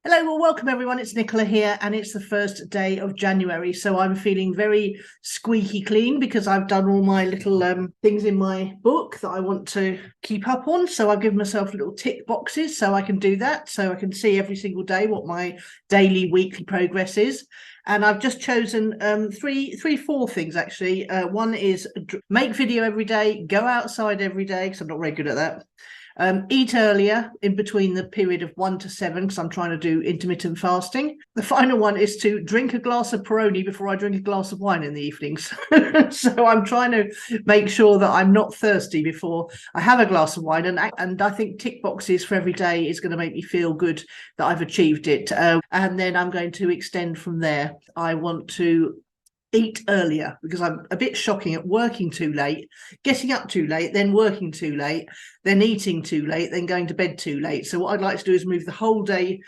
Hello, well, welcome everyone. It's Nicola here, and it's the first day of January. So I'm feeling very squeaky clean because I've done all my little things in my book that I want to keep up on. So I've given myself little tick boxes so I can do that. So I can see every single day what my daily, weekly progress is. And I've just chosen four things actually. One is make video every day, go outside every day, because I'm not very good at that. Eat earlier in between the period of 1 to 7 because I'm trying to do intermittent fasting. The final one is to drink a glass of Peroni before I drink a glass of wine in the evenings. So I'm trying to make sure that I'm not thirsty before I have a glass of wine. And I think tick boxes for every day is going to make me feel good that I've achieved it. And then I'm going to extend from there. I want to eat earlier because I'm a bit shocking at working too late, getting up too late, then working too late, then eating too late, then going to bed too late. So what I'd like to do is move the whole day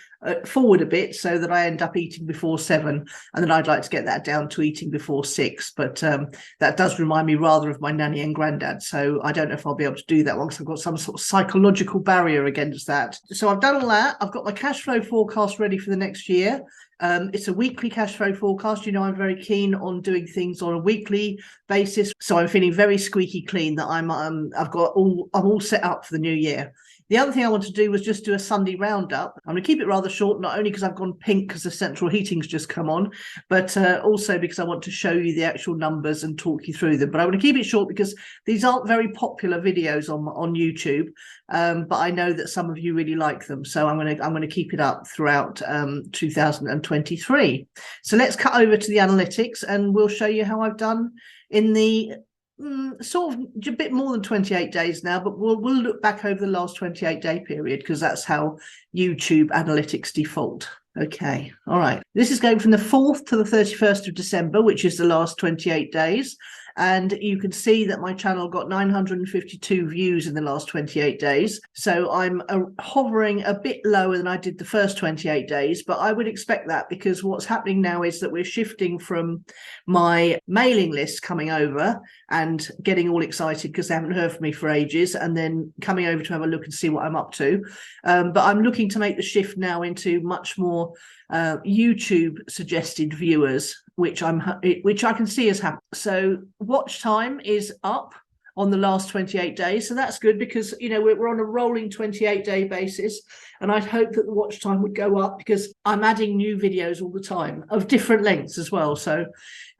forward a bit so that I end up eating before 7, and then I'd like to get that down to eating before 6. But that does remind me rather of my nanny and granddad, so I don't know if I'll be able to do that one because I've got some sort of psychological barrier against that. So I've done all that. I've got my cash flow forecast ready for the next year. It's a weekly cash flow forecast. You know, I'm very keen on doing things on a weekly basis, so I'm feeling very squeaky clean that I'm all set up for the new year. The other thing I want to do was just do a Sunday roundup. I'm going to keep it rather short, not only because I've gone pink because the central heating's just come on, but also because I want to show you the actual numbers and talk you through them. But I want to keep it short because these aren't very popular videos on YouTube, but I know that some of you really like them. So I'm going to keep it up throughout 2023. So let's cut over to the analytics and we'll show you how I've done in the sort of a bit more than 28 days now, but we'll look back over the last 28-day period because that's how YouTube analytics default. Okay, all right. This is going from the 4th to the 31st of December, which is the last 28 days. And you can see that my channel got 952 views in the last 28 days. So I'm hovering a bit lower than I did the first 28 days, but I would expect that because what's happening now is that we're shifting from my mailing list coming over and getting all excited because they haven't heard from me for ages, and then coming over to have a look and see what I'm up to. But I'm looking to make the shift now into much more YouTube suggested viewers, which I can see has happened. So watch time is up on the last 28 days, so that's good because we're on a rolling 28-day basis, and I'd hope that the watch time would go up because I'm adding new videos all the time of different lengths as well. So,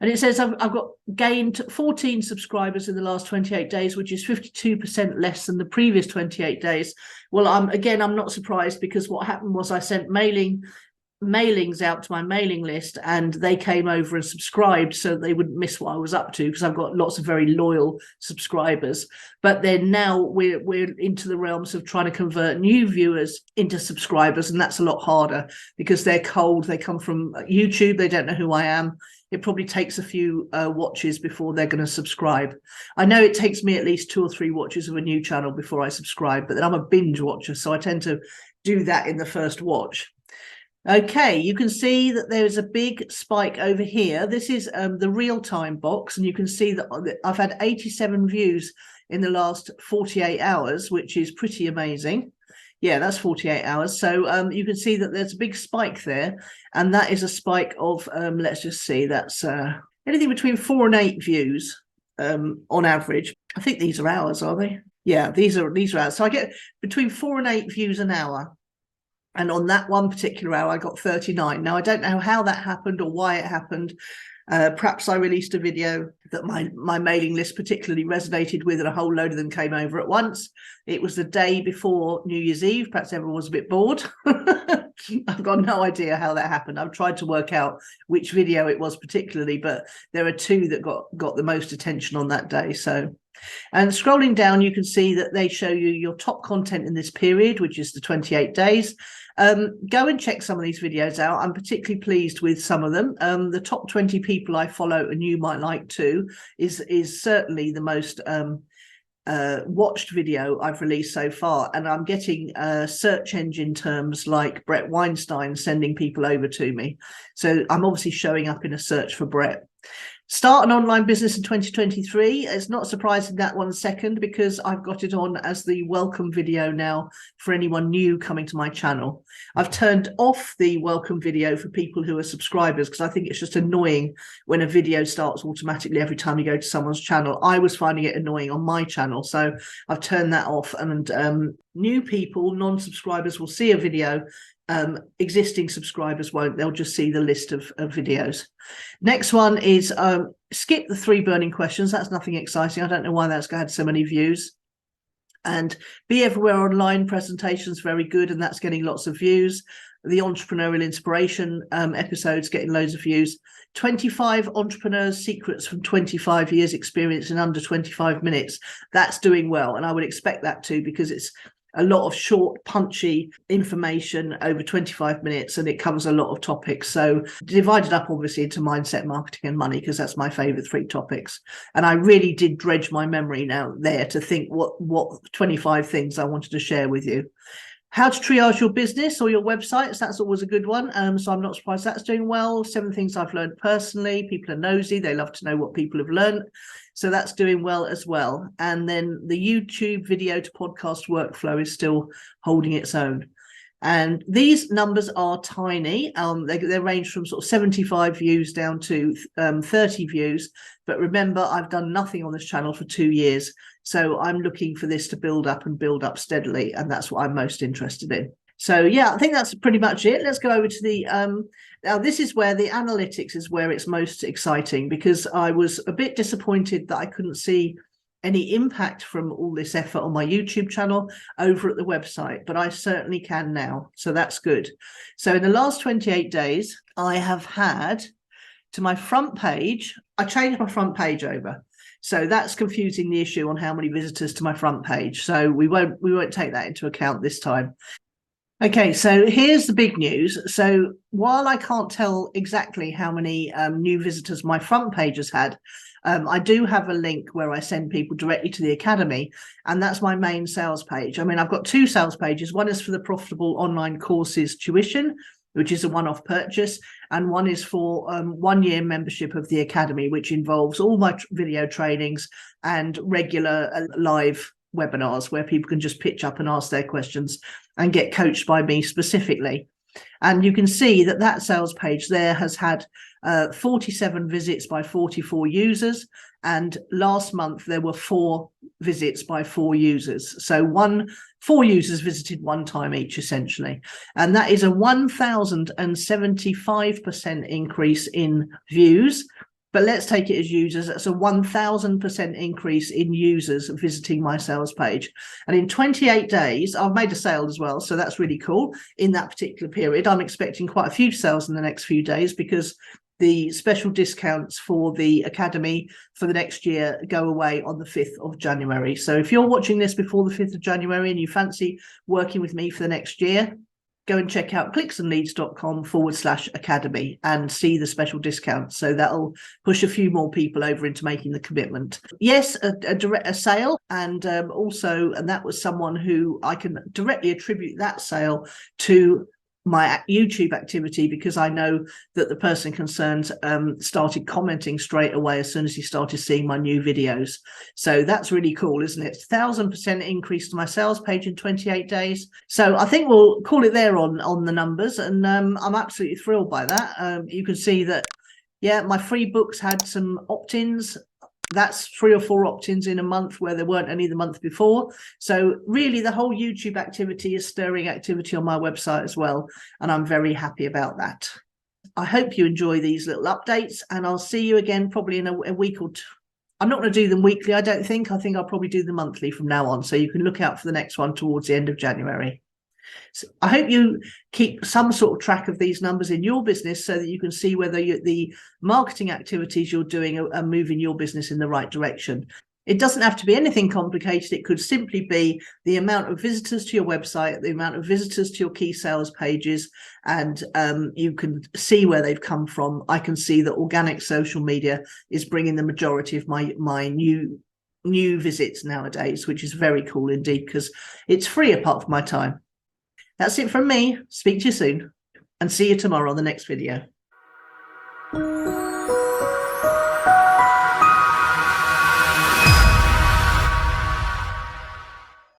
and it says I've got gained 14 subscribers in the last 28 days, which is 52% less than the previous 28 days. Well, I'm not surprised because what happened was I sent mailings out to my mailing list and they came over and subscribed so they wouldn't miss what I was up to because I've got lots of very loyal subscribers. But then now we're into the realms of trying to convert new viewers into subscribers, and that's a lot harder because they're cold. They come from YouTube, they don't know who I am. It probably takes a few watches before they're going to subscribe. I know it takes me at least 2 or 3 watches of a new channel before I subscribe, but then I'm a binge watcher, so I tend to do that in the first watch. Okay, you can see that there's a big spike over here. This is the real-time box, and you can see that I've had 87 views in the last 48 hours, which is pretty amazing. Yeah, that's 48 hours. So you can see that there's a big spike there, and that is a spike of, let's just see, that's anything between 4 and 8 views on average. I think these are hours, are they? Yeah, these are hours. So I get between 4 and 8 views an hour. And on that one particular hour, I got 39. Now, I don't know how that happened or why it happened. Perhaps I released a video that my mailing list particularly resonated with, and a whole load of them came over at once. It was the day before New Year's Eve. Perhaps everyone was a bit bored. I've got no idea how that happened. I've tried to work out which video it was particularly, but there are 2 that got the most attention on that day. So, and scrolling down, you can see that they show you your top content in this period, which is the 28 days. Go and check some of these videos out. I'm particularly pleased with some of them. The top 20 people I follow, and you might like too, is certainly the most watched video I've released so far, and I'm getting search engine terms like Brett Weinstein sending people over to me. So I'm obviously showing up in a search for Brett. Start an online business in 2023. It's not surprising that one's second, because I've got it on as the welcome video now for anyone new coming to my channel. I've turned off the welcome video for people who are subscribers, because I think it's just annoying when a video starts automatically every time you go to someone's channel. I was finding it annoying on my channel, so I've turned that off, and new people, non-subscribers, will see a video. Existing subscribers won't. They'll just see the list of videos. Next one is skip the 3 burning questions. That's nothing exciting. I don't know why that's had so many views. And Be Everywhere Online presentations, very good, and that's getting lots of views. The entrepreneurial inspiration episodes getting loads of views. 25 entrepreneurs' secrets from 25 years experience in under 25 minutes. That's doing well, and I would expect that to, because it's a lot of short, punchy information over 25 minutes, and it covers a lot of topics. So divided up obviously into mindset, marketing and money, because that's my favorite 3 topics. And I really did dredge my memory now there to think what 25 things I wanted to share with you. How to triage your business or your websites, that's always a good one. So I'm not surprised that's doing well. 7 things I've learned personally. People are nosy, they love to know what people have learned. So that's doing well as well. And then the YouTube video to podcast workflow is still holding its own. And these numbers are tiny. They range from sort of 75 views down to 30 views. But remember, I've done nothing on this channel for 2 years. So I'm looking for this to build up and build up steadily. And that's what I'm most interested in. So yeah, I think that's pretty much it. Let's go over to the, now this is where the analytics is where it's most exciting, because I was a bit disappointed that I couldn't see any impact from all this effort on my YouTube channel over at the website, but I certainly can now. So that's good. So in the last 28 days, I have had to my front page, I changed my front page over. So that's confusing the issue on how many visitors to my front page. So we won't take that into account this time. Okay, so here's the big news. So while I can't tell exactly how many new visitors my front page has had, I do have a link where I send people directly to the Academy, and that's my main sales page. I mean, I've got 2 sales pages. One is for the Profitable Online Courses tuition, which is a one-off purchase, and one is for 1-year membership of the Academy, which involves all my video trainings and regular live webinars where people can just pitch up and ask their questions and get coached by me specifically. And you can see that that sales page there has had 47 visits by 44 users. And last month there were 4 visits by 4 users. So 4 users visited 1 time each, essentially. And that is a 1,075% increase in views. But let's take it as users. That's a 1,000% increase in users visiting my sales page. And in 28 days, I've made a sale as well. So that's really cool. In that particular period, I'm expecting quite a few sales in the next few days, because the special discounts for the Academy for the next year go away on the 5th of January. So if you're watching this before the 5th of January and you fancy working with me for the next year, go and check out clicksandleads.com/academy and see the special discount. So that'll push a few more people over into making the commitment. Yes, a sale, and also, and that was someone who I can directly attribute that sale to my YouTube activity, because I know that the person concerned started commenting straight away as soon as he started seeing my new videos. So that's really cool, isn't it? 1,000% increase to my sales page in 28 days. So I think we'll call it there on the numbers, and I'm absolutely thrilled by that. You can see that, yeah, my free books had some opt-ins. That's 3 or 4 opt-ins in a month where there weren't any the month before. So really the whole YouTube activity is stirring activity on my website as well. And I'm very happy about that. I hope you enjoy these little updates, and I'll see you again probably in a week or 2. I'm not going to do them weekly, I don't think. I think I'll probably do them monthly from now on. So you can look out for the next one towards the end of January. So I hope you keep some sort of track of these numbers in your business so that you can see whether the marketing activities you're doing are moving your business in the right direction. It doesn't have to be anything complicated. It could simply be the amount of visitors to your website, the amount of visitors to your key sales pages, and you can see where they've come from. I can see that organic social media is bringing the majority of my new visits nowadays, which is very cool indeed, because it's free apart from my time. That's it from me. Speak to you soon, and see you tomorrow on the next video.